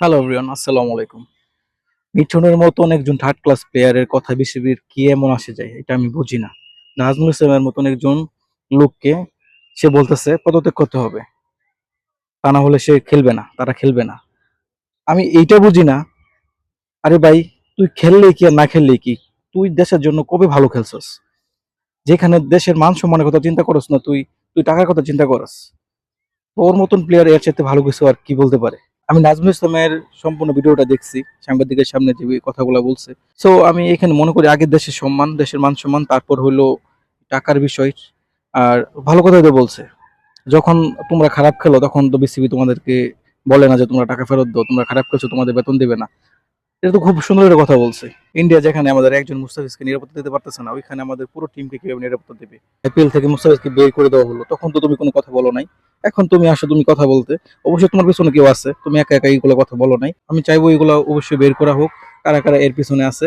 Hello everyone, আসসালামু আলাইকুম। মিঠুনের মতন একজন থার্ড ক্লাস প্লেয়ারের কথা বিসিবির কি এমন আসে যায় এটা আমি বুঝি না। নাজমুল ইসলামের মতন একজন লোককে সে বলতেছে পদত্যাগ করতে হবে, তা না হলে সে খেলবে না, তারা খেলবে না। আমি এইটা বুঝি না। আরে ভাই, তুই খেললেই কি আর না খেললেই কি? তুই দেশের জন্য কবে ভালো খেলছস? যেখানে দেশের মান সম্মানের কথা চিন্তা করস না, তুই তুই টাকার কথা চিন্তা করস। তোর মতন প্লেয়ার এর চাইতে ভালো কিছু আর কি বলতে পারে? আমি নাজমুল ইসলামের সম্পূর্ণ ভিডিওটা দেখছি, সাংবাদিকের সামনে যে কথাগুলো বলছে। সো আমি এখানে মনে করি আগে দেশের সম্মান, দেশের মান সম্মান, তারপর হলো টাকার বিষয়। আর ভালো কথাই তো বলছে, যখন তোমরা খারাপ খেলো তখন তো বিসিবি তোমাদেরকে বলে না যে তোমরা টাকা ফেরত দাও, তোমরা খারাপ খেলছো তোমাদের বেতন দিবে না। এটা তো খুব সুন্দর একটা কথা বলছে। ইন্ডিয়া যেখানে আমাদের একজন মুস্তাফিজকে নিরাপত্তা দিতে পারতেছে না, ওইখানে আমাদের পুরো টিমকে কিভাবে নিরাপত্তা দেবে? আইপিএল থেকে মুস্তাফিজকে বের করে দেওয়া হলো, তখন তো তুমি কোনো কথা বলো নাই। এখন তুমি আসো তুমি কথা বলতে। অবশ্যই তোমার পিছনে কেউ আছে, তুমি একা একা এইগুলো কথা বলো নাই। আমি চাইবো এইগুলো অবশ্যই বের করা হোক, কারা কারা এর পিছনে আছে।